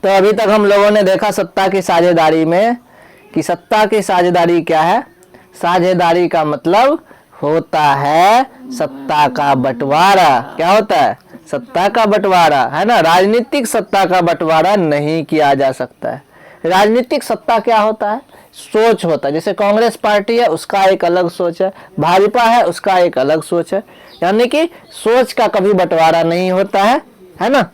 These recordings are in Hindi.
तो अभी तक हम लोगों ने देखा सत्ता की साझेदारी में कि सत्ता की साझेदारी क्या है। साझेदारी का मतलब होता है सत्ता का बंटवारा। क्या होता है? सत्ता का बंटवारा, है ना। राजनीतिक सत्ता का बंटवारा नहीं किया जा सकता है। राजनीतिक सत्ता क्या होता है? सोच होता है। जैसे कांग्रेस पार्टी है, उसका एक अलग सोच है, भाजपा है, उसका एक अलग सोच है। यानी कि सोच का कभी बंटवारा नहीं होता है ना।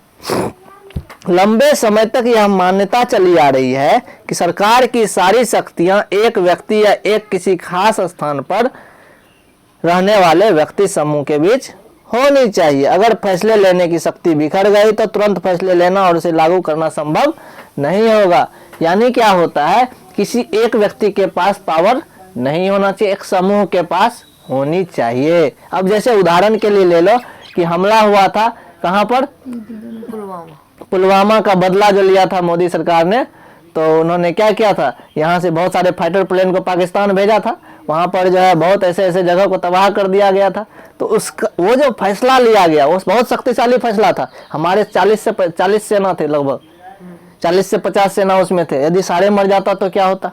लंबे समय तक यह मान्यता चली आ रही है कि सरकार की सारी शक्तियां एक व्यक्ति या एक किसी खास स्थान पर रहने वाले व्यक्ति समूह के बीच होनी चाहिए। अगर फैसले लेने की शक्ति बिखर गई तो तुरंत फैसले लेना और उसे लागू करना संभव नहीं होगा। यानी क्या होता है, किसी एक व्यक्ति के पास पावर नहीं होना चाहिए, एक समूह के पास होनी चाहिए। अब जैसे उदाहरण के लिए ले लो कि हमला हुआ था कहाँ पर? पुलवामा का बदला जो लिया था मोदी सरकार ने, तो उन्होंने क्या किया था, यहाँ से बहुत सारे फाइटर प्लेन को पाकिस्तान भेजा था। वहाँ पर जो है बहुत ऐसे ऐसे जगह को तबाह कर दिया गया था। तो उसका वो जो फैसला लिया गया वो बहुत शक्तिशाली फैसला था। हमारे 40 सेना थे, लगभग 40 से 50 सेना उसमें थे। यदि सारे मर जाता तो क्या होता?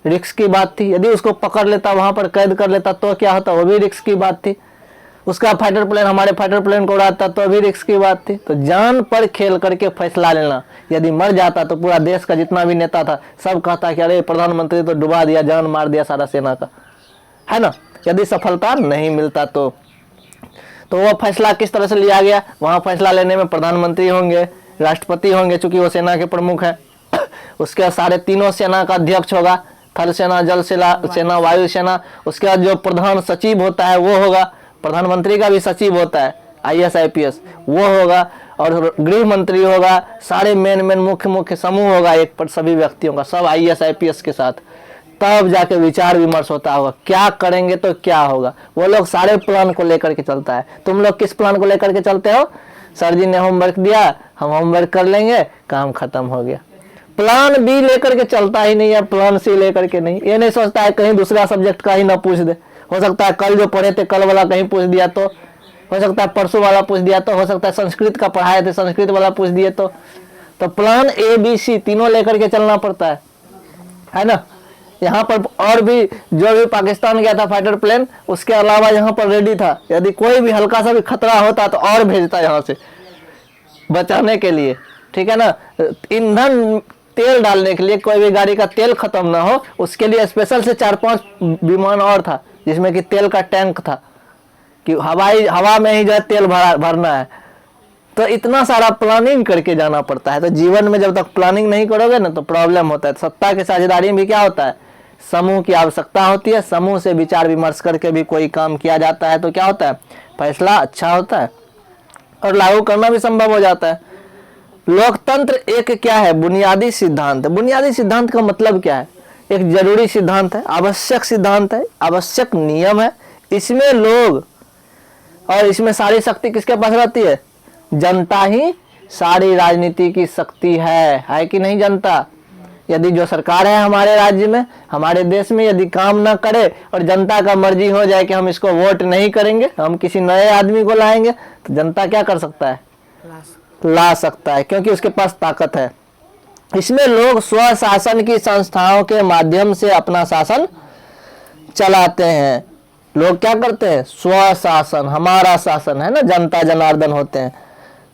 रिस्क की बात थी। यदि उसको पकड़ लेता, वहां पर कैद कर लेता तो क्या होता? वो भी रिस्क की बात थी। उसका फाइटर प्लेन हमारे फाइटर प्लेन को उड़ाता तो भी रिस्क की बात थी। तो जान पर खेल करके फैसला लेना। यदि मर जाता तो पूरा देश का जितना भी नेता था सब कहता कि अरे प्रधानमंत्री तो डुबा दिया, जान मार दिया सारा सेना का, है ना। यदि सफलता नहीं मिलता तो वो फैसला किस तरह से लिया गया? वहां फैसला लेने में प्रधानमंत्री होंगे, राष्ट्रपति होंगे चूंकि वो सेना के प्रमुख है। उसके सारे तीनों सेना का अध्यक्ष होगा, थल सेना, जल सेना, वायु सेना। उसके बाद जो प्रधान सचिव होता है वो होगा, प्रधानमंत्री का भी सचिव होता है IAS IPS वो होगा, और गृह मंत्री होगा। सारे मेन मुख्य समूह होगा एक पर सभी व्यक्तियों का, सब IAS IPS के साथ। तब जाके विचार विमर्श होता होगा क्या करेंगे तो क्या होगा। वो लोग सारे प्लान को लेकर के चलता है। तुम लोग किस प्लान को लेकर के चलते हो? सर जी ने होमवर्क दिया, हम होमवर्क कर लेंगे, काम खत्म हो गया। प्लान बी लेकर के चलता ही नहीं है, प्लान सी लेकर के नहीं। ये नहीं सोचता है कहीं दूसरा सब्जेक्ट का ही ना पूछ दे। हो सकता है कल जो पढ़े थे कल वाला कहीं पूछ दिया तो, हो सकता है परसों वाला पूछ दिया तो, हो सकता है संस्कृत का पढ़ाए थे संस्कृत वाला पूछ दिए तो प्लान ABC तीनों लेकर के चलना पड़ता है ना। यहाँ पर और भी जो भी पाकिस्तान गया था फाइटर प्लेन, उसके अलावा यहाँ पर रेडी था। यदि कोई भी हल्का सा भी खतरा होता तो और भेजता यहाँ से बचाने के लिए, ठीक है ना। ईंधन तेल डालने के लिए, कोई भी गाड़ी का तेल खत्म ना हो उसके लिए स्पेशल से 4-5 विमान और था जिसमें कि तेल का टैंक था कि हवा में ही जो है तेल भरना है। तो इतना सारा प्लानिंग करके जाना पड़ता है। तो जीवन में जब तक प्लानिंग नहीं करोगे ना तो प्रॉब्लम होता है। सत्ता की साझेदारी में क्या होता है, समूह की आवश्यकता होती है। समूह से विचार विमर्श करके भी कोई काम किया जाता है तो क्या होता है, फैसला अच्छा होता है और लागू करना भी संभव हो जाता है। लोकतंत्र एक क्या है, बुनियादी सिद्धांत। बुनियादी सिद्धांत का मतलब क्या है? एक जरूरी सिद्धांत है, आवश्यक सिद्धांत है, आवश्यक नियम है। इसमें लोग और इसमें सारी शक्ति किसके पास रहती है? जनता ही सारी राजनीति की शक्ति है कि नहीं जनता? यदि जो सरकार है हमारे राज्य में, हमारे देश में, यदि काम ना करे और जनता का मर्जी हो जाए कि हम इसको वोट नहीं करेंगे, हम किसी नए आदमी को लाएंगे, तो जनता क्या कर सकता है? ला सकता है, क्योंकि उसके पास ताकत है। इसमें लोग स्वशासन की संस्थाओं के माध्यम से अपना शासन चलाते हैं। लोग क्या करते हैं? स्वशासन, हमारा शासन है ना, जनता जनार्दन होते हैं।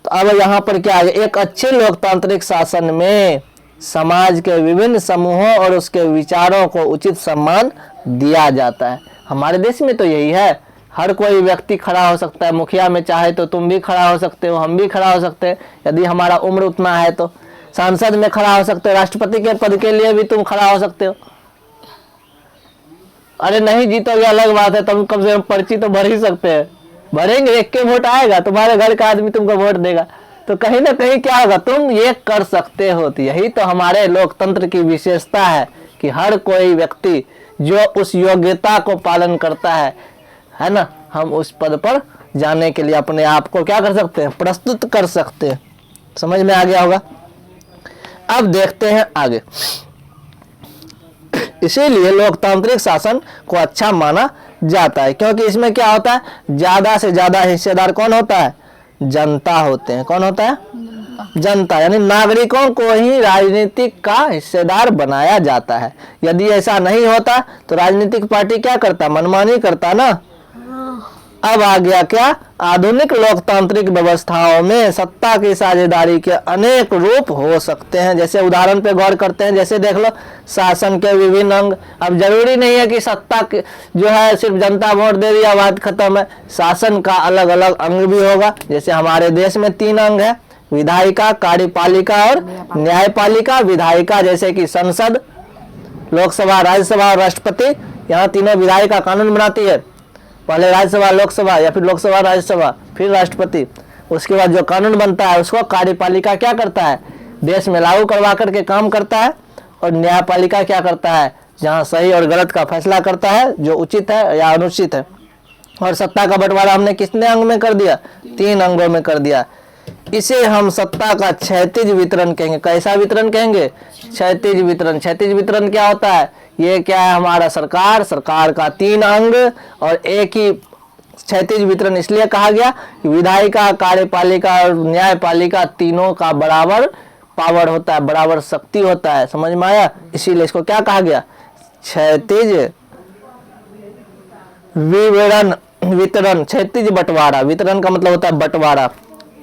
तो अब यहाँ पर क्या है, एक अच्छे लोकतांत्रिक शासन में समाज के विभिन्न समूहों और उसके विचारों को उचित सम्मान दिया जाता है। हमारे देश में तो यही है, हर कोई व्यक्ति खड़ा हो सकता है। मुखिया में चाहे तो तुम भी खड़ा हो सकते हो, हम भी खड़ा हो सकते हैं यदि हमारा उम्र उतना है तो। सांसद में खड़ा हो सकते हो, राष्ट्रपति के पद के लिए भी तुम खड़ा हो सकते हो। अरे नहीं जीतोगे अलग बात है, तुम कम से कम पर्ची तो भर ही सकते हैं। भरेंगे, एक के वोट आएगा, तुम्हारे घर का आदमी तुमको वोट देगा, तो कहीं ना कहीं क्या होगा, तुम ये कर सकते हो। तो यही तो हमारे लोकतंत्र की विशेषता है कि हर कोई व्यक्ति जो उस योग्यता को पालन करता है ना, हम उस पद पर जाने के लिए अपने आप को क्या कर सकते हैं, प्रस्तुत कर सकते हैं। समझ में आ गया होगा। अब देखते हैं आगे। इसीलिए लोकतांत्रिक शासन को अच्छा माना जाता है, क्योंकि इसमें क्या होता है, ज्यादा से ज्यादा हिस्सेदार कौन होता है? जनता होते हैं। कौन होता है? जनता यानी नागरिकों को ही राजनीतिक का हिस्सेदार बनाया जाता है। यदि ऐसा नहीं होता तो राजनीतिक पार्टी क्या करता, मनमानी करता ना। अब आ गया क्या, आधुनिक लोकतांत्रिक व्यवस्थाओं में सत्ता की साझेदारी के अनेक रूप हो सकते हैं। जैसे उदाहरण पे गौर करते हैं, जैसे देख लो शासन के विभिन्न अंग। अब जरूरी नहीं है कि सत्ता जो है सिर्फ जनता वोट दे दिया बात खत्म है, शासन का अलग अलग अंग भी होगा। जैसे हमारे देश में 3 अंग है, विधायिका, कार्यपालिका और न्यायपालिका। विधायिका जैसे कि संसद, लोकसभा, राज्यसभा और राष्ट्रपति, यहाँ तीनों विधायिका कानून बनाती है। पहले राज्यसभा, लोकसभा, या फिर लोकसभा, राज्यसभा, फिर राष्ट्रपति। उसके बाद जो कानून बनता है उसको कार्यपालिका क्या करता है, देश में लागू करवा करके काम करता है। और न्यायपालिका क्या करता है, जहाँ सही और गलत का फैसला करता है, जो उचित है या अनुचित है। और सत्ता का बंटवारा हमने कितने अंग में कर दिया, 3 अंगों में कर दिया। इसे हम सत्ता का क्षैतिज वितरण कहेंगे। कैसा वितरण कहेंगे, क्षैतिज वितरण। क्षैतिज वितरण क्या होता है, ये क्या है, हमारा सरकार, सरकार का 3 अंग और एक ही क्षैतिज वितरण इसलिए कहा गया कि विधायिका, कार्यपालिका और न्यायपालिका तीनों का बराबर पावर होता है, बराबर शक्ति होता है। समझ में आया, इसीलिए इसको क्या कहा गया, क्षैतिज वितरण। क्षैतिज बंटवारा, वितरण का मतलब होता है बंटवारा।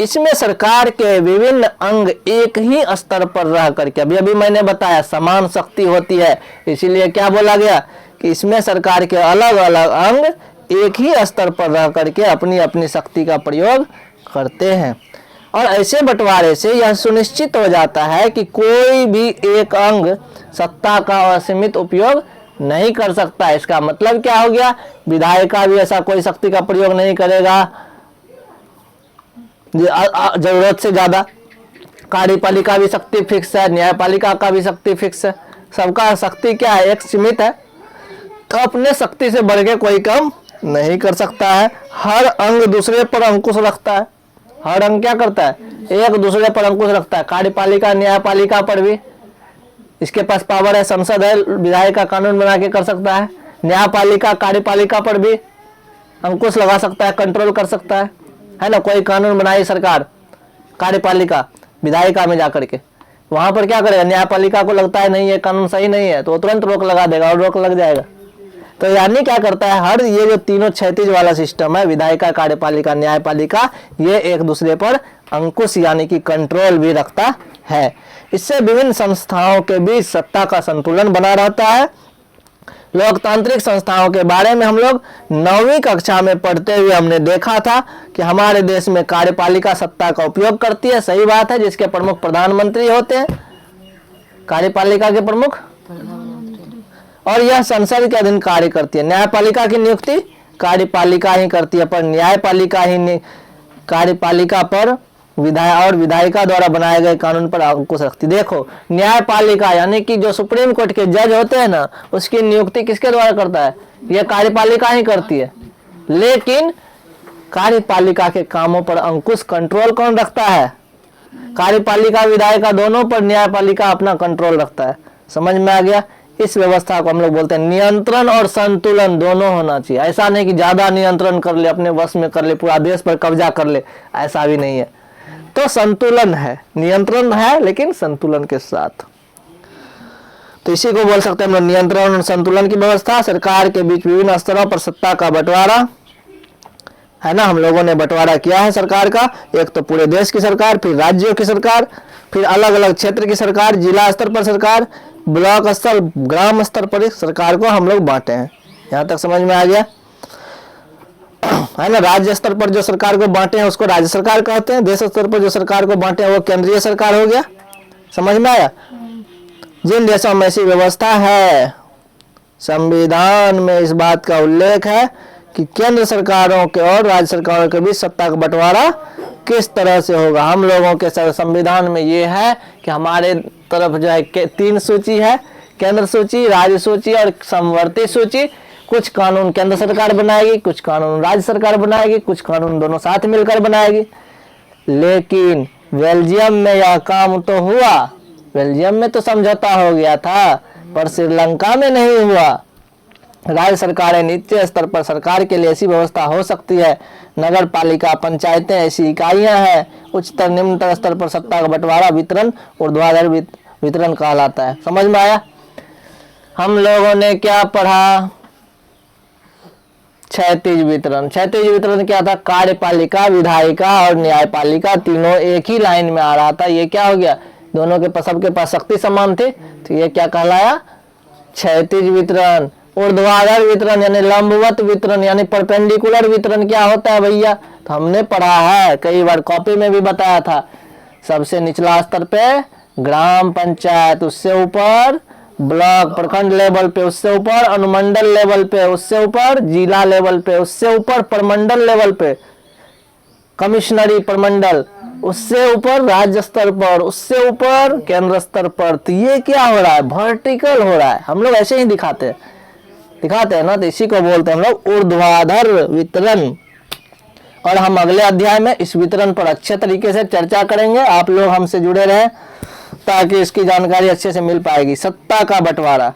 इसमें सरकार के विभिन्न अंग एक ही स्तर पर रह करके, अभी अभी मैंने बताया समान शक्ति होती है, इसीलिए क्या बोला गया कि इसमें सरकार के अलग अलग अंग एक ही स्तर पर रह करके अपनी अपनी शक्ति का प्रयोग करते हैं। और ऐसे बंटवारे से यह सुनिश्चित हो जाता है कि कोई भी एक अंग सत्ता का असीमित उपयोग नहीं कर सकता। इसका मतलब क्या हो गया, विधायिका भी ऐसा कोई शक्ति का प्रयोग नहीं करेगा जरूरत से ज्यादा। कार्यपालिका भी शक्ति फिक्स है, न्यायपालिका का भी शक्ति फिक्स है। सबका शक्ति क्या है, एक सीमित है, तो अपने शक्ति से बढ़ के कोई काम नहीं कर सकता है। हर अंग दूसरे पर अंकुश रखता है। हर अंग क्या करता है, एक दूसरे पर अंकुश रखता है। कार्यपालिका न्यायपालिका पर भी इसके पास पावर है, संसद है, विधायिका कानून बना के कर सकता है। न्यायपालिका कार्यपालिका पर भी अंकुश लगा सकता है, कंट्रोल कर सकता है ना। कोई कानून बनाई सरकार, कार्यपालिका विधायिका में जाकर के, वहां पर क्या करेगा, न्यायपालिका को लगता है नहीं ये कानून सही नहीं है तो वो तुरंत रोक लगा देगा और रोक लग जाएगा। तो यानी क्या करता है, हर ये जो तीनों क्षैतिज वाला सिस्टम है, विधायिका, कार्यपालिका, न्यायपालिका, ये एक दूसरे पर अंकुश यानी कि कंट्रोल भी रखता है। इससे विभिन्न संस्थाओं के बीच सत्ता का संतुलन बना रहता है। लोकतांत्रिक संस्थाओं के बारे में हम लोग 9वीं कक्षा में पढ़ते हुए हमने देखा था कि हमारे देश में कार्यपालिका सत्ता का उपयोग करती है, सही बात है, जिसके प्रमुख प्रधानमंत्री होते हैं, कार्यपालिका के प्रमुख, और यह संसद के अधीन कार्य करती है। न्यायपालिका की नियुक्ति कार्यपालिका ही करती है, पर न्यायपालिका ही कार्यपालिका पर विधायिका द्वारा बनाए गए कानून पर अंकुश रखती। देखो, न्यायपालिका यानी कि जो सुप्रीम कोर्ट के जज होते हैं ना, उसकी नियुक्ति किसके द्वारा करता है, यह कार्यपालिका ही करती है। लेकिन कार्यपालिका के कामों पर अंकुश, कंट्रोल कौन रखता है, कार्यपालिका विधायिका दोनों पर न्यायपालिका अपना कंट्रोल रखता है। समझ में आ गया। इस व्यवस्था को हम लोग बोलते हैं नियंत्रण और संतुलन दोनों होना चाहिए। ऐसा नहीं कि ज्यादा नियंत्रण कर ले, अपने वश में कर ले, पूरा देश पर कब्जा कर ले, ऐसा भी नहीं है। तो संतुलन है, नियंत्रण है लेकिन संतुलन के साथ। तो इसी को बोल सकते हैं हम लोग नियंत्रण और संतुलन की व्यवस्था। सरकार के बीच विभिन्न स्तरों पर सत्ता का बंटवारा है ना, हम लोगों ने बंटवारा किया है सरकार का। एक तो पूरे देश की सरकार, फिर राज्यों की सरकार, फिर अलग अलग क्षेत्र की सरकार, जिला स्तर पर सरकार, ब्लॉक स्तर, ग्राम स्तर पर सरकार को हम लोग बांटे हैं। यहाँ तक समझ में आ गया है ना। राज्य स्तर पर जो सरकार को बांटे हैं उसको राज्य सरकार कहते हैं। देश स्तर पर जो सरकार को बांटे हैं वो केंद्रीय सरकार हो गया। समझ में आया। जिन देशों में ऐसी व्यवस्था है, संविधान में इस बात का उल्लेख है कि केंद्र सरकारों के और राज्य सरकारों के बीच सत्ता का बंटवारा किस तरह से होगा। हम लोगों के संविधान में ये है कि हमारे तरफ जो है 3 सूची है, केंद्र सूची, राज्य सूची और समवर्ती सूची। कुछ कानून केंद्र सरकार बनाएगी, कुछ कानून राज्य सरकार बनाएगी, कुछ कानून दोनों साथ मिलकर बनाएगी। लेकिन बेल्जियम में यह काम तो हुआ, बेल्जियम में तो समझौता हो गया था, पर श्रीलंका में नहीं हुआ। राज्य सरकारें निचले स्तर पर सरकार के लिए ऐसी व्यवस्था हो सकती है। नगर पालिका पंचायतें ऐसी इकाइयां हैं। उच्चतर निम्नतर स्तर पर सत्ता का बंटवारा वितरण ऊर्ध्वाधर वितरण कहलाता है। समझ में आया? हम लोगों ने क्या पढ़ा? क्षैतिज वितरण। क्षैतिज वितरण क्या था? कार्यपालिका, विधायिका और न्यायपालिका तीनों एक ही लाइन में आ रहा था। ये क्या हो गया? दोनों के पास, सबके पास शक्ति समान थी, तो ये क्या कहलाया? क्षैतिज वितरण। ऊर्ध्वाधर वितरण यानी लंबवत वितरण यानी परपेंडिकुलर वितरण क्या होता है भैया? तो हमने पढ़ा है, कई बार कॉपी में भी बताया था। सबसे निचला स्तर पे ग्राम पंचायत, उससे ऊपर ब्लॉक प्रखंड लेवल पे, उससे ऊपर अनुमंडल लेवल पे, उससे ऊपर जिला लेवल पे, उससे ऊपर प्रमंडल लेवल पे कमिश्नरी प्रमंडल, उससे ऊपर राज्य स्तर पर, उससे ऊपर केंद्र स्तर पर। तो ये क्या हो रहा है? वर्टिकल हो रहा है। हम लोग ऐसे ही दिखाते हैं ना, तो इसी को बोलते हैं हम लोग ऊर्ध्वाधर वितरण। और हम अगले अध्याय में इस वितरण पर अच्छे तरीके से चर्चा करेंगे। आप लोग हमसे जुड़े रहें ताकि इसकी जानकारी अच्छे से मिल पाएगी। सत्ता का बंटवारा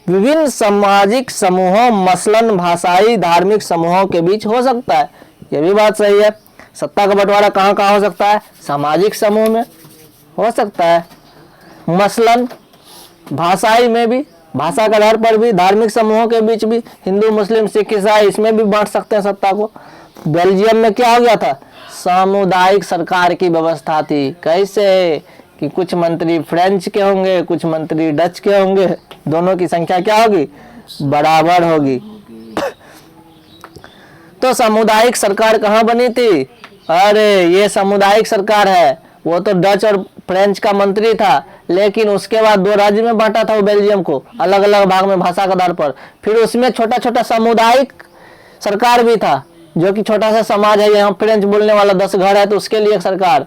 विभिन्न सामाजिक समूहों मसलन भाषाई धार्मिक समूहों के बीच हो सकता है। यह भी बात सही है। सत्ता का बंटवारा कहाँ कहाँ हो सकता है? सामाजिक समूह में हो सकता है, मसलन भाषाई में भी, भाषा के आधार पर भी, धार्मिक समूहों के बीच भी, हिंदू मुस्लिम सिख ईसाई इसमें भी बांट सकते हैं सत्ता को। बेल्जियम में क्या हो गया था? सामुदायिक सरकार की व्यवस्था थी। कैसे? कि कुछ मंत्री फ्रेंच के होंगे, कुछ मंत्री डच के होंगे, दोनों की संख्या क्या होगी? बराबर होगी। तो सामुदायिक सरकार कहाँ बनी थी? अरे ये सामुदायिक सरकार है। वो तो डच और फ्रेंच का मंत्री था, लेकिन उसके बाद 2 राज्य में बांटा था वो बेल्जियम को, अलग अलग भाग में भाषा के आधार पर। फिर उसमें छोटा छोटा सामुदायिक सरकार भी था, जो कि छोटा सा समाज है। यहाँ फ्रेंच बोलने वाला 10 घर है तो उसके लिए एक सरकार,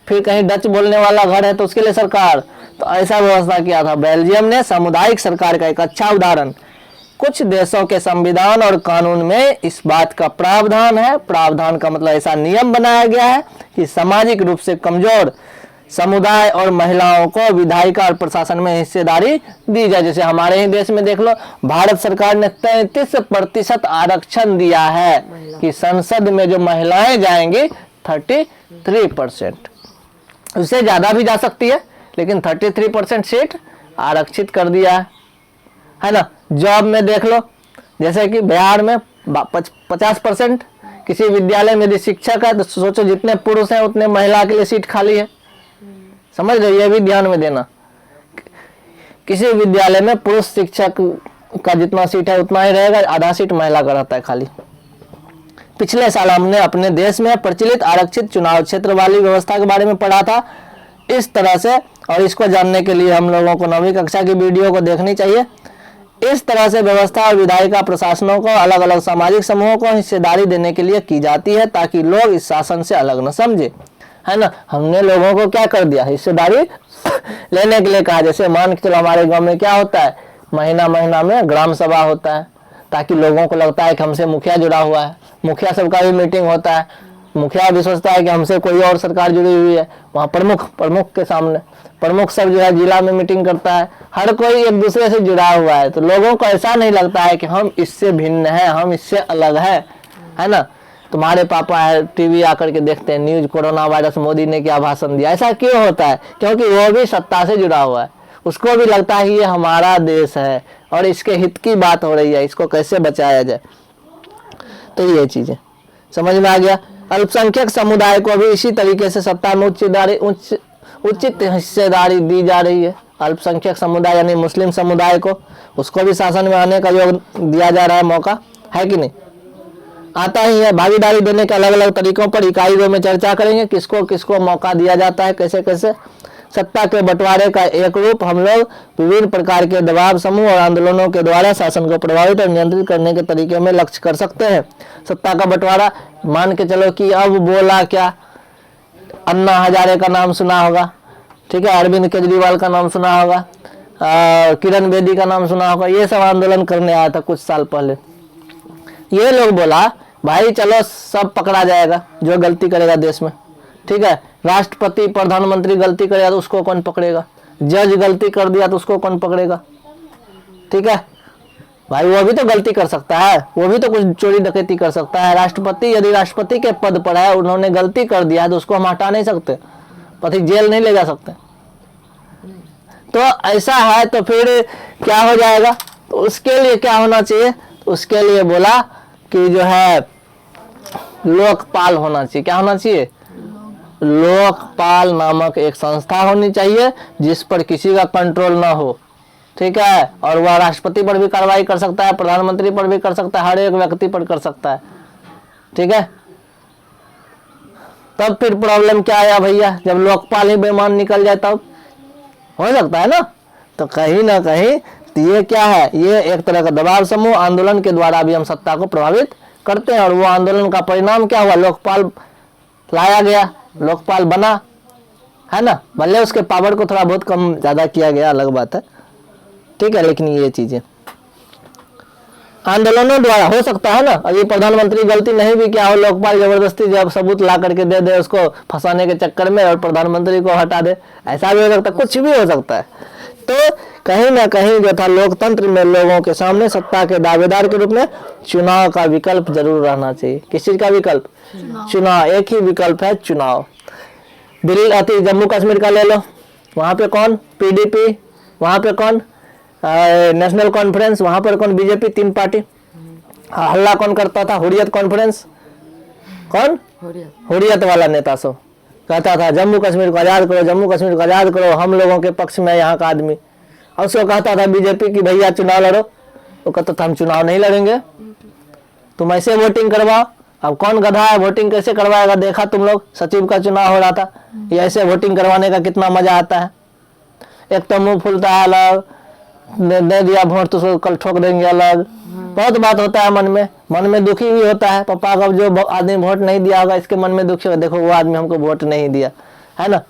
फिर कहीं डच बोलने वाला घर है तो उसके लिए सरकार। तो ऐसा व्यवस्था किया था। बेल्जियम ने सामुदायिक सरकार का एक अच्छा उदाहरण। कुछ देशों के संविधान और कानून में इस बात का प्रावधान है। प्रावधान का मतलब ऐसा नियम बनाया गया है कि सामाजिक रूप से कमजोर समुदाय और महिलाओं को विधायिका और प्रशासन में हिस्सेदारी दी जाए। जैसे हमारे ही देश में देख लो, भारत सरकार ने 33% आरक्षण दिया है कि संसद में जो महिलाएं जाएंगी 33%, उससे ज्यादा भी जा सकती है, लेकिन 33% सीट आरक्षित कर दिया है ना। जॉब में देख लो, जैसे कि बिहार में 50%, किसी विद्यालय में यदि शिक्षक है तो सोचो जितने पुरुष हैं उतने महिला के लिए सीट खाली है। समझ रहे? ये भी ध्यान में देना। किसी विद्यालय में पुरुष शिक्षक का जितना सीट है उतना ही रहेगा, आधा सीट महिला का रहता है खाली। पिछले साल हमने अपने देश में प्रचलित आरक्षित चुनाव क्षेत्र वाली व्यवस्था के बारे में पढ़ा था। इस तरह से, और इसको जानने के लिए हम लोगों को 9वीं कक्षा की वीडियो को देखनी चाहिए। इस तरह से व्यवस्था और विधायिका प्रशासनों को अलग अलग सामाजिक समूहों को हिस्सेदारी देने के लिए की जाती है, ताकि लोग इस शासन से अलग न समझे, है ना। हमने लोगों को क्या कर दिया? हिस्सेदारी लेने के लिए कहा। जैसे मान के चलो हमारे गांव में क्या होता है, महीना महीना में ग्राम सभा होता है, ताकि लोगों को लगता है कि हमसे मुखिया जुड़ा हुआ है। मुखिया सबका भी मीटिंग होता है, मुखिया भी सोचता है कि हमसे कोई और सरकार जुड़ी हुई है। वहाँ प्रमुख के सामने प्रमुख सब जो है जिला में मीटिंग करता है। हर कोई एक दूसरे से जुड़ा हुआ है, तो लोगों को ऐसा नहीं लगता है कि हम इससे भिन्न है, हम इससे अलग है ना। तुम्हारे पापा है, टीवी आकर के देखते हैं न्यूज, कोरोना वायरस, मोदी ने क्या भाषण दिया। ऐसा क्यों होता है? क्योंकि वो भी सत्ता से जुड़ा हुआ है, उसको भी लगता है कि ये हमारा देश है और इसके हित की बात हो रही है, इसको कैसे बचाया जाए। तो ये चीजें समझ में आ गया। अल्पसंख्यक समुदाय को भी इसी तरीके से सत्ता में उचित हिस्सेदारी दी जा रही है। अल्पसंख्यक समुदाय यानी मुस्लिम समुदाय को, उसको भी शासन में आने का योग दिया जा रहा है, मौका है कि नहीं? आता ही है। भागीदारी देने के अलग अलग तरीकों पर इकाई 2 में चर्चा करेंगे, किसको किसको मौका दिया जाता है, कैसे कैसे। सत्ता के बंटवारे का एक रूप हम लोग विभिन्न प्रकार के दबाव समूह और आंदोलनों के द्वारा शासन को प्रभावित और नियंत्रित करने के तरीके में लक्ष्य कर सकते हैं। सत्ता का बंटवारा मान के चलो कि अब बोला क्या, अन्ना हजारे का नाम सुना होगा, ठीक है, अरविंद केजरीवाल का नाम सुना होगा, किरण बेदी का नाम सुना होगा। ये सब आंदोलन करने आया था कुछ साल पहले। ये लोग बोला भाई चलो सब पकड़ा जाएगा जो गलती करेगा देश में, ठीक है। राष्ट्रपति प्रधानमंत्री गलती करेगा तो उसको कौन पकड़ेगा, जज गलती कर दिया तो उसको कौन पकड़ेगा, ठीक है। भाई वो भी तो गलती कर सकता है, वो भी तो कुछ चोरी डकैती कर सकता है। राष्ट्रपति यदि राष्ट्रपति के पद पर है, उन्होंने गलती कर दिया है तो उसको हम हटा नहीं सकते, पति जेल नहीं ले जा सकते। तो ऐसा है तो फिर क्या हो जाएगा? तो उसके लिए क्या होना चाहिए? तो उसके लिए बोला कि जो है लोकपाल होना चाहिए। क्या होना चाहिए? लोकपाल नामक एक संस्था होनी चाहिए जिस पर किसी का कंट्रोल ना हो, ठीक है। और वह राष्ट्रपति पर भी कार्रवाई कर सकता है, प्रधानमंत्री पर भी कर सकता है, हर एक व्यक्ति पर कर सकता है, ठीक है। तब फिर प्रॉब्लम क्या आया भैया? जब लोकपाल ही बेईमान निकल जाए तब हो सकता है ना। तो कहीं ना कहीं ये क्या है? ये एक तरह का दबाव समूह, आंदोलन के द्वारा भी हम सत्ता को प्रभावित करते हैं। और वो आंदोलन का परिणाम क्या हुआ? लोकपाल लाया गया, लोकपाल बना, है ना। भले उसके पावर को थोड़ा बहुत कम ज्यादा किया गया, अलग बात है, ठीक है। लेकिन ये चीजें आंदोलनों द्वारा हो सकता है ना। अभी प्रधानमंत्री गलती नहीं भी क्या हो, लोकपाल जबरदस्ती जब सबूत ला करके दे दे उसको फंसाने के चक्कर में और प्रधानमंत्री को हटा दे, ऐसा भी हो सकता है, कुछ भी हो सकता है। तो कहीं ना कहीं जो था लोकतंत्र में लोगों के सामने सत्ता के दावेदार के रूप में चुनाव का विकल्प जरूर रहना चाहिए। किस चीज का विकल्प? चुनाव। एक ही विकल्प है, चुनाव। दिल्ली जम्मू कश्मीर का ले लो, वहां पे कौन? पीडीपी, वहां पे कौन? नेशनल कॉन्फ्रेंस, वहां पर कौन? BJP, 3 party. हल्ला कौन करता था? हुर्रियत कॉन्फ्रेंस, कौन? हुर्रियत वाला नेता सब कहता था जम्मू कश्मीर को आजाद करो, जम्मू कश्मीर को आजाद करो, हम लोगों के पक्ष में यहाँ का आदमी। और उसको कहता था बीजेपी की भैया चुनाव लड़ो, वो कहता था हम चुनाव नहीं लड़ेंगे, तुम ऐसे वोटिंग करवाओ। अब कौन गधा है, वोटिंग कैसे करवाएगा? देखा तुम लोग, सचिव का चुनाव हो रहा था, ये ऐसे वोटिंग करवाने का कितना मजा आता है। एक तो मुंह फूलता है अलग, दे दिया वोट तो कल ठोक देंगे अलग, बहुत बात होता है मन में दुखी भी होता है। पापा का जो आदमी वोट नहीं दिया होगा इसके मन में दुखी होगा, देखो वो आदमी हमको वोट नहीं दिया, है ना।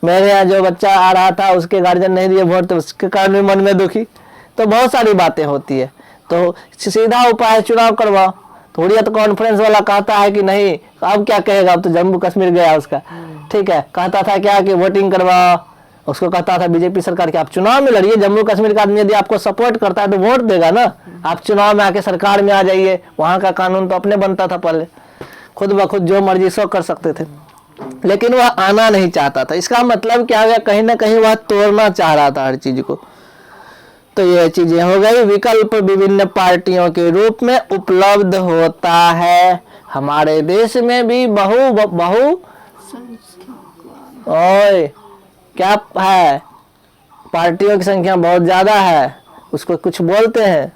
मेरे यहाँ जो बच्चा आ रहा था उसके गार्जियन नहीं दिए वोट, तो उसके कारण भी मन में दुखी। तो बहुत सारी बातें होती है। तो सीधा उपाय चुनाव करवाओ। थोड़ी तो कॉन्फ्रेंस वाला कहता है कि नहीं, अब क्या कहेगा, अब तो जम्मू कश्मीर गया उसका, ठीक है। कहता था क्या कि वोटिंग करवाओ, उसको कहता था बीजेपी सरकार कि आप चुनाव में लड़िए, जम्मू कश्मीर का आदमी यदि आपको सपोर्ट करता है तो वोट देगा ना, आप चुनाव में आके सरकार में आ जाइए। वहां का कानून तो अपने बनता था पहले, खुद ब खुद जो मर्जी सो कर सकते थे, लेकिन वह आना नहीं चाहता था। इसका मतलब क्या हो, कहीं ना कहीं वह तोड़ना चाह रहा था हर चीज को। तो ये चीजें हो गई। विकल्प विभिन्न पार्टियों के रूप में उपलब्ध होता है। हमारे देश में भी बहु ओए क्या है, पार्टियों की संख्या बहुत ज्यादा है, उसको कुछ बोलते हैं,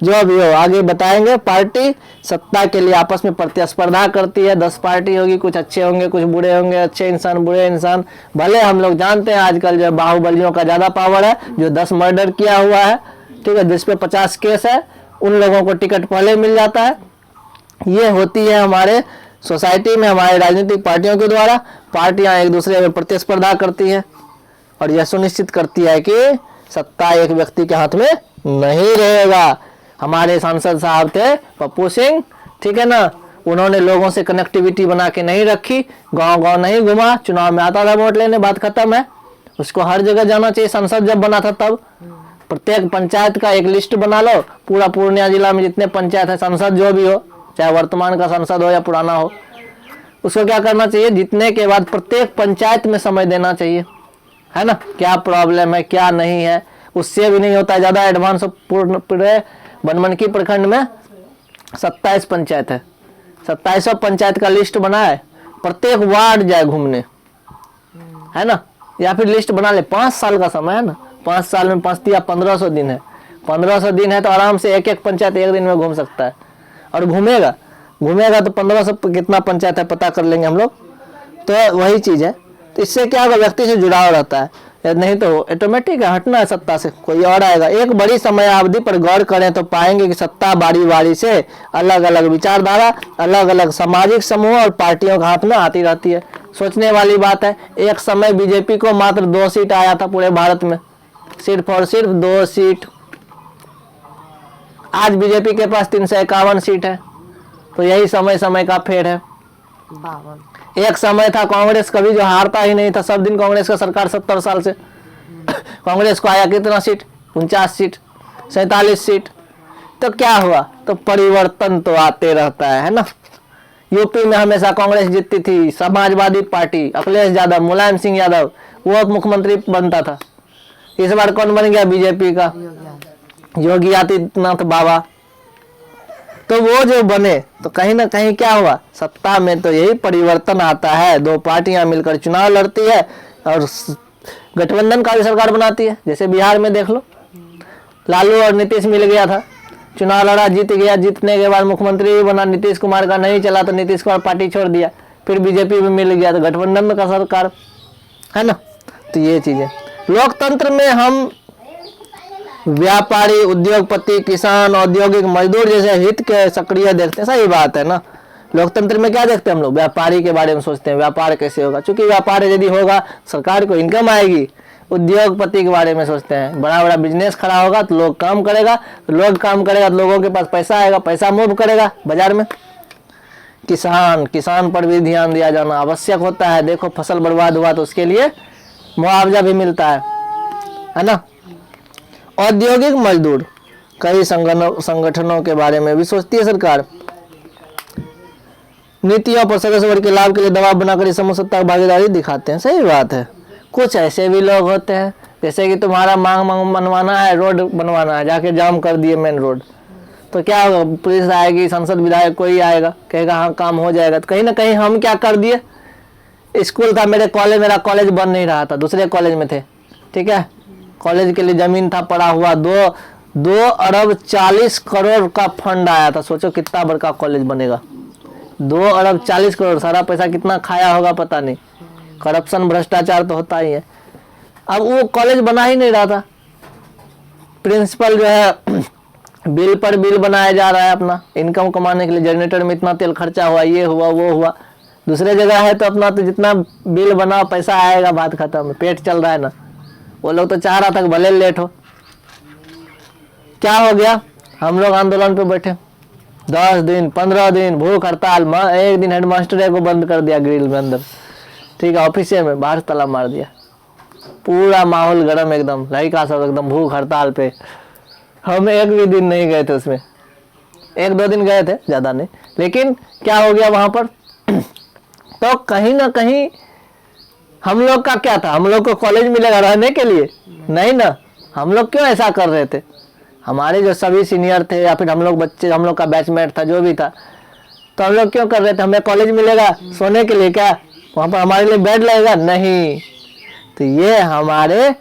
जो भी हो आगे बताएंगे। पार्टी सत्ता के लिए आपस में प्रतिस्पर्धा करती है। 10 पार्टी होगी, कुछ अच्छे होंगे, कुछ बुरे होंगे, अच्छे इंसान बुरे इंसान। भले हम लोग जानते हैं आजकल जो बाहुबलियों का ज्यादा पावर है, जो 10 मर्डर किया हुआ है, ठीक है, जिसपे 50 केस है, उन लोगों को टिकट पहले मिल जाता है। ये होती है हमारे सोसाइटी में, हमारे राजनीतिक पार्टियों के द्वारा। पार्टियां एक दूसरे में प्रतिस्पर्धा करती है और यह सुनिश्चित करती है कि सत्ता एक व्यक्ति के हाथ में नहीं रहेगा। हमारे सांसद साहब थे पप्पू सिंह, ठीक है ना, उन्होंने लोगों से कनेक्टिविटी बना के नहीं रखी, गांव-गांव नहीं घुमा, चुनाव में आता था वोट लेने, बात खत्म है। उसको हर जगह जाना चाहिए। संसद जब बना था तब प्रत्येक पंचायत का एक लिस्ट बना लो, पूरा पूर्णिया जिला में जितने पंचायत है, संसद जो भी हो, चाहे वर्तमान का संसद हो या पुराना हो, उसको क्या करना चाहिए, जीतने के बाद प्रत्येक पंचायत में समय देना चाहिए, है ना, क्या प्रॉब्लम है क्या नहीं है। उससे भी नहीं होता है, ज्यादा एडवांस पूरे बनमनखी प्रखंड में 27 पंचायत है, 27 पंचायत का लिस्ट बनाए, प्रत्येक वार्ड जाए घूमने, है ना, या फिर लिस्ट बना ले। 5 साल का समय है ना, 5 साल में 5 या 1500 दिन है, 1500 दिन है तो आराम से एक पंचायत एक दिन में घूम सकता है। और घूमेगा तो 1500 कितना पंचायत है पता कर लेंगे हम लोग। तो वही चीज है। तो इससे क्या होगा, व्यक्ति से जुड़ाव रहता है, नहीं तो ऑटोमेटिक हटना है सत्ता से, कोई और आएगा। एक बड़ी समय अवधि पर गौर करें तो पाएंगे कि सत्ता बारी बारी से अलग अलग विचारधारा, अलग अलग सामाजिक समूह और पार्टियों के हाथ में आती रहती है। सोचने वाली बात है, एक समय बीजेपी को मात्र 2 सीट आया था पूरे भारत में, सिर्फ और सिर्फ 2 सीट। आज बीजेपी के पास 351 सीट है। तो यही समय का फेर है। एक समय था कांग्रेस कभी जो हारता ही नहीं था, सब दिन कांग्रेस का सरकार 70 साल से। कांग्रेस को आया कितना सीट, 49 सीट, 47 सीट। तो क्या हुआ, तो परिवर्तन तो आते रहता है ना। यूपी में हमेशा कांग्रेस जीतती थी, समाजवादी पार्टी, अखिलेश यादव, मुलायम सिंह यादव वो मुख्यमंत्री बनता था। इस बार कौन बन गया, बीजेपी का योगी आदित्यनाथ बाबा। तो वो जो बने तो कहीं ना कहीं क्या हुआ, सत्ता में तो यही परिवर्तन आता है, दो पार्टियां मिलकर चुनाव लड़ती है और गठबंधन का भी सरकार बनाती है। जैसे बिहार में देख लो, लालू और नीतीश मिल गया था, चुनाव लड़ा, जीत गया, जीतने के बाद मुख्यमंत्री भी बना, नीतीश कुमार का नहीं चला तो नीतीश कुमार पार्टी छोड़ दिया, फिर बीजेपी में मिल गया तो गठबंधन का सरकार है ना। तो ये चीजें लोकतंत्र में हम व्यापारी, उद्योगपति, किसान, औद्योगिक मजदूर जैसे हित के सक्रिय देखते हैं। सही बात है ना। लोकतंत्र में क्या देखते हैं हम लोग, व्यापारी के बारे में सोचते हैं, व्यापार कैसे होगा, क्योंकि व्यापार यदि होगा सरकार को इनकम आएगी। उद्योगपति के बारे में सोचते हैं, बड़ा बड़ा बिजनेस खड़ा होगा तो लोग काम करेगा, तो लोग काम करेगा तो लोगों के पास पैसा आएगा, पैसा मूव करेगा बाजार में। किसान पर भी ध्यान दिया जाना आवश्यक होता है। देखो फसल बर्बाद हुआ तो उसके लिए मुआवजा भी मिलता है ना। औद्योगिक मजदूर, कई संगठनों के बारे में भी सोचती है सरकार। नीतियों पर सदस्य वर्ग के लाभ के लिए दबाव बनाकर इस समूह सत्ता भागीदारी दिखाते हैं। सही बात है। कुछ ऐसे भी लोग होते हैं जैसे कि तुम्हारा मांग बनवाना है, रोड बनवाना है, जाके जाम कर दिए मेन रोड, तो क्या होगा, पुलिस आएगी, संसद विधायक कोई आएगा, कहेगा हाँ काम हो जाएगा। तो कहीं ना कहीं हम क्या कर दिए, स्कूल था मेरा कॉलेज बन नहीं रहा था, दूसरे कॉलेज में थे, ठीक है, कॉलेज के लिए जमीन था पड़ा हुआ, 2 अरब 40 करोड़ का फंड आया था। सोचो कितना बड़का कॉलेज बनेगा, 2 अरब 40 करोड़। सारा पैसा कितना खाया होगा पता नहीं, करप्शन भ्रष्टाचार तो होता ही है। अब वो कॉलेज बना ही नहीं रहा था, प्रिंसिपल जो है बिल पर बिल बनाया जा रहा है अपना इनकम कमाने के लिए, जनरेटर में इतना तेल खर्चा हुआ, ये हुआ वो हुआ। दूसरे जगह है तो अपना तो जितना बिल बना पैसा आएगा, बात खत्म, पेट चल रहा है ना। वो लोग तो चाह रहा था भले लेट हो। क्या हो गया, हम लोग आंदोलन पे बैठे, 10 दिन 15 दिन भूख हड़ताल। एक दिन हेडमास्टर को बंद कर दिया ग्रिल में अंदर, ठीक है, ऑफिस में बाहर ताला मार दिया, पूरा माहौल गर्म एकदम, लड़का सब एकदम भूख हड़ताल पे। हम एक भी दिन नहीं गए थे उसमें, 1-2 दिन गए थे, ज्यादा नहीं। लेकिन क्या हो गया वहां पर तो कहीं ना कहीं हम लोग का क्या था, हम लोग को कॉलेज मिलेगा रहने के लिए, नहीं ना। हम लोग क्यों ऐसा कर रहे थे, हमारे जो सभी सीनियर थे या फिर हम लोग बच्चे, हम लोग का बैचमेट था जो भी था, तो हम लोग क्यों कर रहे थे, हमें कॉलेज मिलेगा सोने के लिए, क्या वहाँ पर हमारे लिए बेड लगेगा, नहीं। तो ये हमारे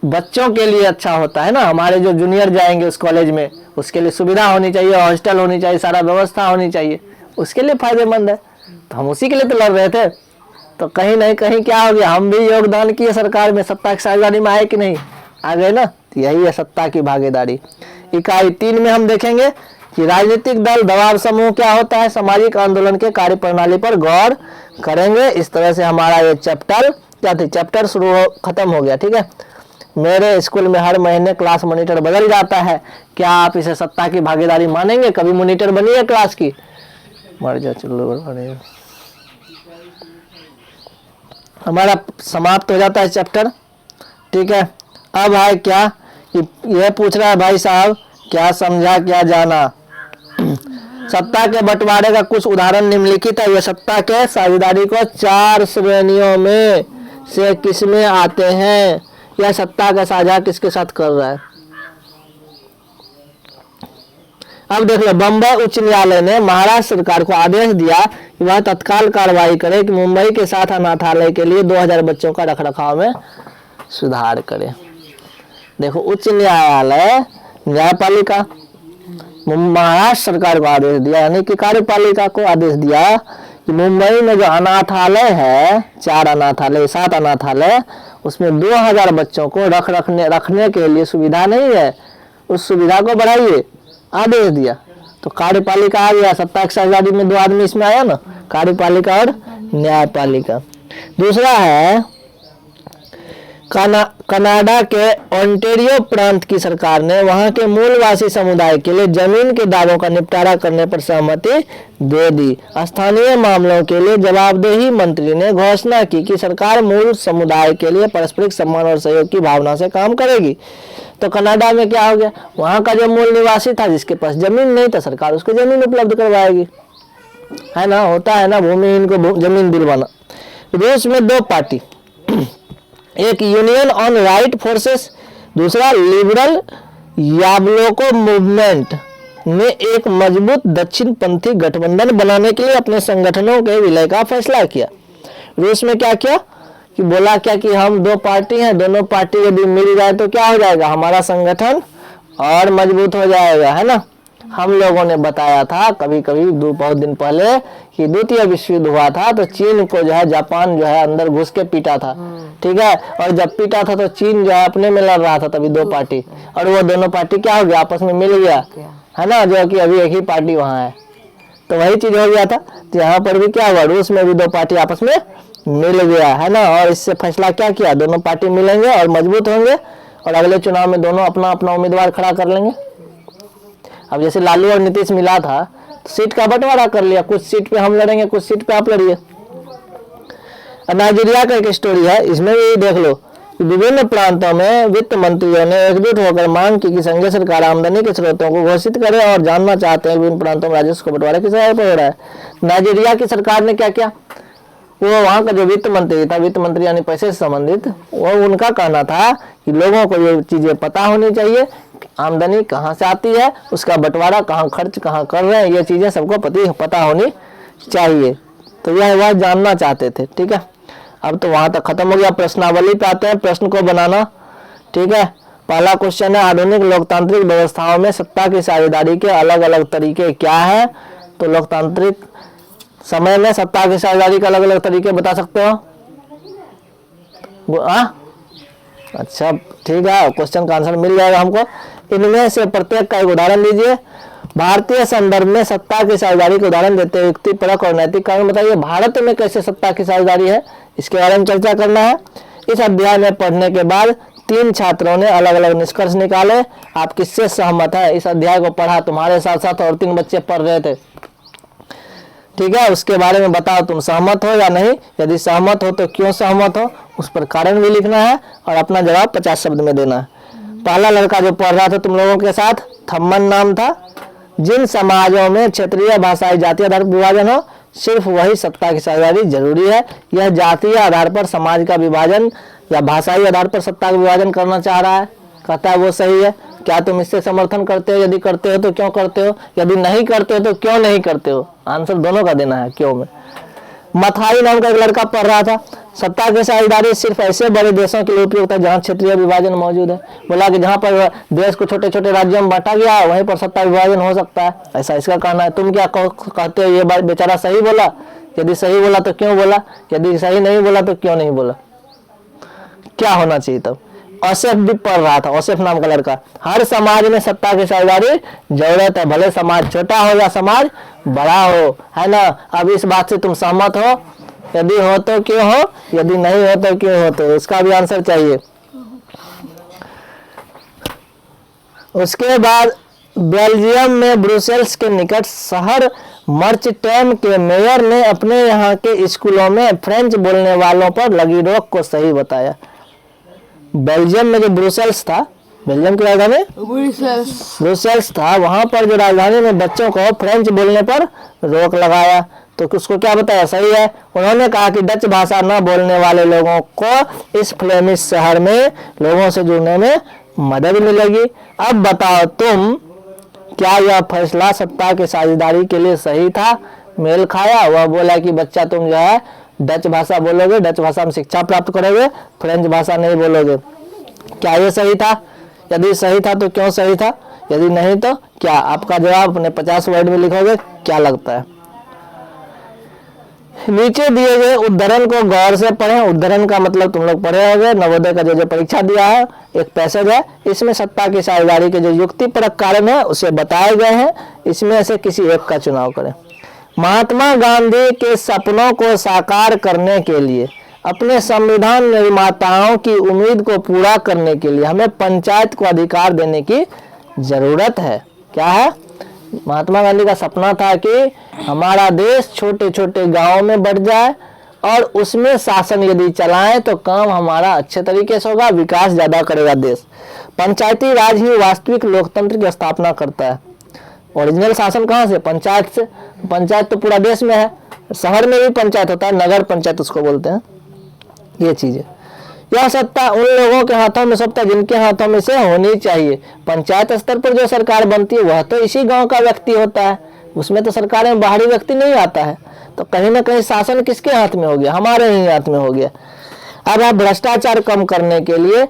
बच्चों के लिए अच्छा होता है ना, हमारे जो जूनियर जाएंगे उस कॉलेज में, उसके लिए सुविधा होनी चाहिए, हॉस्टल होनी चाहिए, सारा व्यवस्था होनी चाहिए, उसके लिए फायदेमंद है। तो हम उसी के लिए तो लड़ रहे थे। तो कहीं नहीं कहीं क्या हो गया, हम भी योगदान किए सरकार में, सत्ता की साझेदारी में आए कि नहीं, आ गए ना। तो यही है सत्ता की भागीदारी। इकाई 3 में हम देखेंगे कि राजनीतिक दल दबाव समूह क्या होता है, सामाजिक आंदोलन के कार्यप्रणाली पर गौर करेंगे। इस तरह से हमारा ये चैप्टर खत्म हो गया, ठीक है। मेरे स्कूल में हर महीने क्लास मॉनिटर बदल जाता है, क्या आप इसे सत्ता की भागीदारी मानेंगे? कभी मॉनिटर बनी है क्लास की? मर जा, चलो हमारा समाप्त हो जाता है चैप्टर, ठीक है। अब है क्या, यह पूछ रहा है भाई साहब, क्या समझा क्या जाना। सत्ता के बंटवारे का कुछ उदाहरण निम्नलिखित है। यह सत्ता के साझेदारी को 4 श्रेणियों में से किसमें आते हैं, या सत्ता का साझा किसके साथ कर रहा है। अब देख लो, बंबई उच्च न्यायालय ने महाराष्ट्र सरकार को आदेश दिया कि वह तत्काल कार्रवाई करे कि मुंबई के 7 अनाथालय के लिए 2000 बच्चों का रखरखाव में सुधार करे। देखो, उच्च न्यायालय, न्यायपालिका, महाराष्ट्र सरकार को आदेश दिया, यानी कि कार्यपालिका को आदेश दिया कि मुंबई में जो अनाथालय है, 4 अनाथालय 7 अनाथालय, उसमें 2000 बच्चों को रखने के लिए सुविधा नहीं है, उस सुविधा को बढ़ाइए, आदेश दिया। तो कार्यपालिका आ गया, सत्ता की साझेदारी में 2 आदमी इसमें आया ना, कार्यपालिका और न्यायपालिका। दूसरा है कनाडा के ओंटारियो प्रांत की सरकार ने वहां के मूलवासी समुदाय के लिए जमीन के दावों का निपटारा करने पर सहमति दे दी। स्थानीय मामलों के लिए जवाबदेही मंत्री ने घोषणा की कि सरकार मूल समुदाय के लिए पारस्परिक सम्मान और सहयोग की भावना से काम करेगी। तो कनाडा में क्या हो गया, वहां का जो मूल निवासी था जिसके पास जमीन नहीं था, सरकार उसको जमीन उपलब्ध करवाएगी, है ना। होता है ना, भूमिहीन को जमीन दिलवाना। रूस में दो पार्टी, एक यूनियन ऑन राइट फोर्सेस, दूसरा लिबरल याब्लोको मूवमेंट ने एक मजबूत दक्षिणपंथी गठबंधन बनाने के लिए अपने संगठनों के विलय का फैसला किया। रूस में क्या किया कि बोला क्या कि हम दो पार्टी हैं, दोनों पार्टी यदि मिल जाए तो क्या हो जाएगा, हमारा संगठन और मजबूत हो जाएगा, है ना। हम लोगों ने बताया था कभी कभी बहुत दिन पहले कि द्वितीय विश्व युद्ध हुआ था तो चीन को जो है जापान जो है अंदर घुस के पीटा था, ठीक है। और जब पीटा था तो चीन जो है अपने में लड़ रहा था तभी दो पार्टी, और वो दोनों पार्टी क्या हो गया, आपस में मिल गया, है ना, जो कि अभी एक ही पार्टी वहां है। तो वही चीज हो गया था। तो यहाँ पर भी क्या हुआ, रूस में भी दो पार्टी आपस में मिल गया, है ना। और इससे फैसला क्या किया, दोनों पार्टी मिलेंगे और मजबूत होंगे और अगले चुनाव में दोनों अपना अपना उम्मीदवार खड़ा कर लेंगे। अब जैसे लालू और नीतीश मिला था तो सीट का बंटवारा कर लिया, कुछ सीट पे हम लड़ेंगे, कुछ सीट पे आप लड़िए। नाइजीरिया का एक स्टोरी है, इसमें भी देख लो कि विभिन्न प्रांतों में वित्त मंत्रियों ने एकजुट होकर मांग की कि संघीय सरकार आमदनी के स्रोतों को घोषित करे और जानना चाहते हैं विभिन्न प्रांतों में राजस्व का बंटवारा किस आधार पर हो रहा है। नाइजीरिया की सरकार ने क्या किया, वो वहां का जो वित्त मंत्री था, वित्त मंत्री यानी पैसे से संबंधित, वो उनका कहना था कि लोगों को ये चीजें पता होनी चाहिए, आमदनी कहाँ से आती है, उसका बंटवारा कहाँ, खर्च कहाँ कर रहे हैं, ये चीजें सबको पता होनी चाहिए। तो यह वह जानना चाहते थे, ठीक है। अब तो वहां तक खत्म हो गया। प्रश्नावली पे आते हैं, प्रश्न को बनाना, ठीक है। पहला क्वेश्चन है, आधुनिक लोकतांत्रिक व्यवस्थाओं में सत्ता की साझेदारी के अलग अलग तरीके क्या है। तो लोकतांत्रिक समय में सत्ता की साझेदारी के अलग अलग तरीके बता सकते हो। अच्छा ठीक है, क्वेश्चन का आंसर मिल जाएगा हमको। इनमें से प्रत्येक का एक उदाहरण दीजिए। भारतीय संदर्भ में सत्ता की साझेदारी के उदाहरण देते हुए युक्तिपरक और नैतिक कारण बताइए। भारत में कैसे सत्ता की साझेदारी है, इसके बारे में चर्चा करना है। इस अध्याय में पढ़ने के बाद 3 छात्रों ने अलग अलग निष्कर्ष निकाले। आप किससे सहमत है, इस अध्याय को पढ़ा तुम्हारे साथ साथ और 3 बच्चे पढ़ रहे थे, ठीक है। उसके बारे में बताओ तुम सहमत हो या नहीं, यदि सहमत हो तो क्यों सहमत हो, उस पर कारण भी लिखना है और अपना जवाब 50 शब्द में देना है। पहला लड़का जो पढ़ रहा था तुम लोगों के साथ, थम्मन नाम था। जिन समाजों में क्षेत्रीय भाषाई जातीय आधार पर विभाजन हो सिर्फ वही सत्ता की साझेदारी जरूरी है। यह जातीय आधार पर समाज का विभाजन या भाषाई आधार पर सत्ता का विभाजन करना चाह रहा है, कहता है वो सही है। क्या तुम इससे समर्थन करते हो, यदि करते हो तो क्यों करते हो, यदि नहीं करते हो तो क्यों नहीं करते हो। आंसर दोनों का देना है क्यों में। मथाई नाम का एक लड़का पढ़ रहा था, सत्ता की साझेदारी सिर्फ ऐसे बड़े देशों के लिए उपयुक्त है जहां क्षेत्रीय विभाजन मौजूद है। बोला कि जहां पर देश को छोटे छोटे राज्यों में बांटा गया है वहीं पर सत्ता विभाजन हो सकता है, ऐसा इसका कहना है। तुम क्या कहते हो, ये बात बेचारा सही बोला, यदि सही बोला तो क्यों बोला, यदि सही नहीं बोला तो क्यों नहीं बोला, क्या होना चाहिए तब। औसेफ भी पढ़ रहा था, औसेफ नाम का लड़का, हर समाज में सत्ता की साझेदारी जरूरत है, भले समाज छोटा हो या समाज बड़ा हो, है ना। अब इस बात से तुम सहमत हो, यदि हो तो क्यों हो, यदि नहीं हो तो क्यों हो, तो इसका भी आंसर चाहिए। उसके बाद बेल्जियम में ब्रुसेल्स के निकट शहर मर्चटेम के मेयर ने अपने यहाँ के स्कूलों में फ्रेंच बोलने वालों पर लगी रोक को सही बताया। बेल्जियम में जो ब्रुसेल्स था, बेल्जियम की राजधानी ब्रुसेल्स था, वहां पर जो राजधानी में बच्चों को फ्रेंच बोलने पर रोक लगाया। तो उसको क्या बताया, सही है। उन्होंने कहा कि डच भाषा न बोलने वाले लोगों को इस फ्लेमिश शहर में लोगों से जुड़ने में मदद मिलेगी। अब बताओ तुम, क्या यह फैसला सत्ता की साझेदारी के लिए सही था, मेल खाया। वह बोला कि बच्चा तुम जो है डच भाषा बोलोगे, डच भाषा में शिक्षा प्राप्त करोगे, फ्रेंच भाषा नहीं बोलोगे। क्या ये सही था, यदि सही था तो क्यों सही था, यदि नहीं तो क्या। आपका जवाब अपने 50 वर्ड में लिखोगे, क्या लगता है। नीचे दिए गए उद्धरण को गौर से पढ़ें। उद्धरण का मतलब तुम लोग पढ़े होंगे, नवोदय का जो परीक्षा दिया है, एक पैसेज है, इसमें सत्ता की साझेदारी के जो युक्तिपरक कारण है उसे बताए गए हैं, इसमें से किसी एक का चुनाव करें। महात्मा गांधी के सपनों को साकार करने के लिए अपने संविधान निर्माताओं की उम्मीद को पूरा करने के लिए हमें पंचायत को अधिकार देने की जरूरत है। क्या है? महात्मा गांधी का सपना था कि हमारा देश छोटे छोटे गांवों में बढ़ जाए और उसमें शासन यदि चलाएं तो काम हमारा अच्छे तरीके से होगा, विकास ज्यादा करेगा देश। पंचायती राज ही वास्तविक लोकतंत्र की स्थापना करता है। ओरिजिनल शासन कहाँ से? पंचायत से। पंचायत तो पूरा देश में है, शहर में भी पंचायत होता है, नगर पंचायत उसको बोलते हैं। ये चीज है। यह सत्ता उन लोगों के हाथों में सत्ता जिनके हाथों में से होनी चाहिए। पंचायत स्तर पर जो सरकार बनती है वह तो इसी गांव का व्यक्ति होता है, उसमें तो सरकार में बाहरी व्यक्ति नहीं आता है। तो कहीं ना कहीं शासन किसके हाथ में हो गया? हमारे ही हाथ में हो गया। अब आप भ्रष्टाचार कम करने के लिए,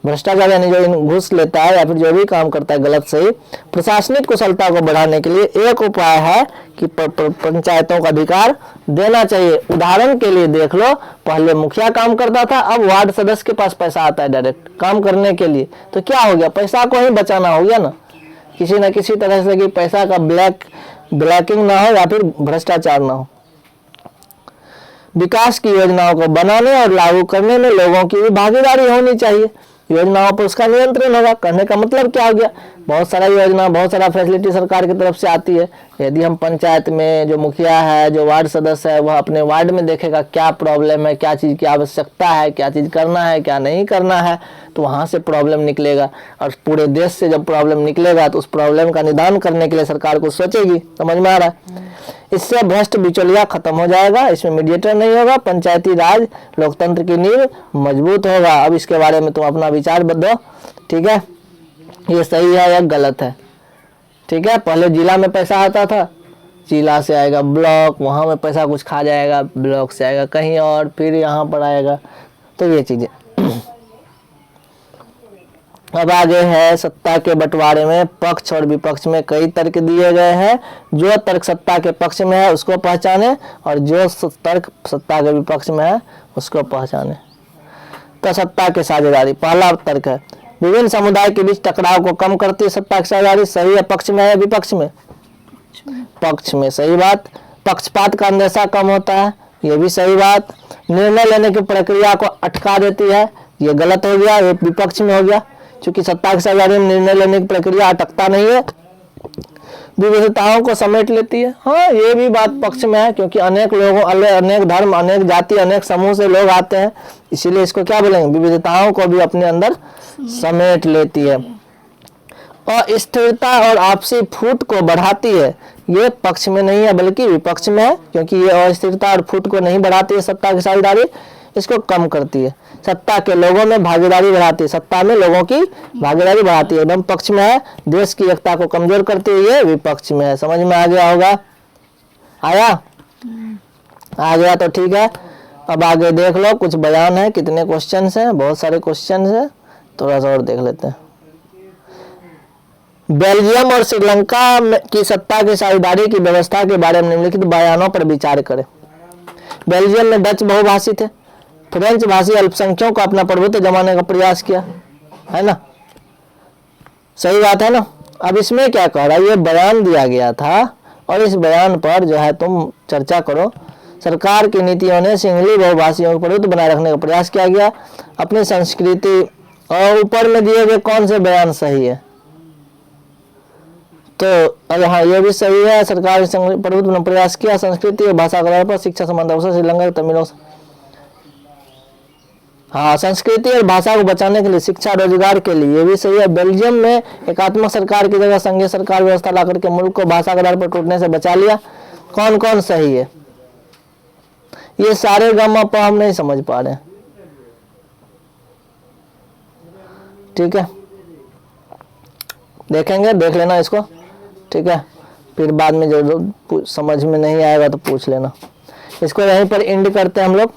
भ्रष्टाचार यानी जो घूस लेता है या फिर जो भी काम करता है गलत सही, प्रशासनिक कुशलता को बढ़ाने के लिए एक उपाय है कि पंचायतों का अधिकार देना चाहिए। उदाहरण के लिए देख लो, पहले मुखिया काम करता था, अब वार्ड सदस्य के पास पैसा आता है डायरेक्ट काम करने के लिए। तो क्या हो गया? पैसा को ही बचाना हो गया ना किसी तरह से, कि पैसा का ब्लैकिंग ना हो या फिर भ्रष्टाचार ना हो। विकास की योजनाओं को बनाने और लागू करने में लोगों की भी भागीदारी होनी चाहिए। योजनाओं पर उसका नियंत्रण होगा। कहने का मतलब क्या हो गया? बहुत सारा योजना, बहुत सारा फैसिलिटी सरकार की तरफ से आती है। यदि हम पंचायत में जो मुखिया है, जो वार्ड सदस्य है, वह अपने वार्ड में देखेगा क्या प्रॉब्लम है, क्या चीज़ की आवश्यकता है, क्या चीज़ करना है, क्या नहीं करना है, तो वहाँ से प्रॉब्लम निकलेगा। और पूरे देश से जब प्रॉब्लम निकलेगा तो उस प्रॉब्लम का निदान करने के लिए सरकार को सोचेगी। समझ में आ रहा है? इससे भ्रष्ट बिचौलिया खत्म हो जाएगा, इसमें मीडिएटर नहीं होगा, पंचायती राज लोकतंत्र की नींव मजबूत होगा। अब इसके बारे में तुम अपना विचार दो, ठीक है? ये सही है या गलत है? ठीक है, पहले जिला में पैसा आता था, जिला से आएगा ब्लॉक, वहाँ में पैसा कुछ खा जाएगा, ब्लॉक से आएगा कहीं और, फिर यहाँ पर आएगा। तो ये चीजें अब आगे है सत्ता के बंटवारे में पक्ष और विपक्ष में कई तर्क दिए गए हैं। जो तर्क सत्ता के पक्ष में है उसको पहचाने और जो तर्क सत्ता के विपक्ष में है उसको पहचाने। तो सत्ता की साझेदारी, पहला तर्क है विभिन्न समुदाय के बीच टकराव को कम करती है सत्ता की साझेदारी। सही है? पक्ष में है विपक्ष में? पक्ष में। सही बात। पक्षपात का अंदेशा कम होता है, ये भी सही बात। निर्णय लेने की प्रक्रिया को अटका देती है, ये गलत हो गया, ये विपक्ष में हो गया। क्योंकि सत्ता की साझेदारी में निर्णय लेने की प्रक्रिया अटकता नहीं है, विविधताओं को समेट लेती है। हाँ, ये भी बात पक्ष में है, क्योंकि अनेक लोगों, अनेक धर्म, अनेक जाति, अनेक समूह से लोग आते हैं, इसीलिए इसको क्या बोलेंगे? विविधताओं को भी अपने अंदर समेट लेती है। और स्थिरता और आपसी फूट को बढ़ाती है, ये पक्ष में नहीं है बल्कि विपक्ष में है, क्योंकि ये अस्थिरता और फूट को नहीं बढ़ाती है सत्ता की साझेदारी, इसको कम करती है। सत्ता के लोगों में भागीदारी बढ़ाती है, सत्ता में लोगों की भागीदारी बढ़ाती है, एकदम पक्ष में है। देश की एकता को कमजोर करती है, ये विपक्ष में है। समझ में आ गया होगा? आया? आ गया तो ठीक है। अब आगे देख लो, कुछ बयान है, कितने क्वेश्चन हैं? बहुत सारे क्वेश्चन है, थोड़ा सा और देख लेते हैं। बेल्जियम और श्रीलंका की सत्ता की साझेदारी की व्यवस्था के बारे में निम्नलिखित बयानों पर विचार करें। बेल्जियम में डच बहुभाषी थे, फ्रेंच भाषी अल्पसंख्यकों को अपना प्रभुत्व जमाने का प्रयास किया, है ना? सही बात है ना? अब इसमें क्या कह रहा है? ये बयान दिया गया था और इस बयान पर जो है तुम चर्चा करो। सरकार की नीतियों ने सिंहली बहुभाषियों को प्रभुत्व बनाए रखने का प्रयास किया गया, अपनी संस्कृति। और ऊपर में दिए गए कौन से बयान सही है? तो अरे हाँ, ये भी सही है। सरकार प्रभुत्व ने प्रयास किया, संस्कृति और भाषा के आधार पर शिक्षा संबंध अवसर श्रीलंका के तमिलों से। हाँ, संस्कृति और भाषा को बचाने के लिए, शिक्षा रोजगार के लिए, ये भी सही है। बेल्जियम में एकात्मक सरकार की जगह संघीय सरकार व्यवस्था ला करके मुल्क को भाषा के आधार पर टूटने से बचा लिया। कौन कौन सही है? ये सारे गामा पर हम नहीं समझ पा रहे, ठीक है? देखेंगे, देख लेना इसको, ठीक है? फिर बाद में जो समझ में नहीं आएगा तो पूछ लेना। इसको यहीं पर एंड करते हैं हम लोग।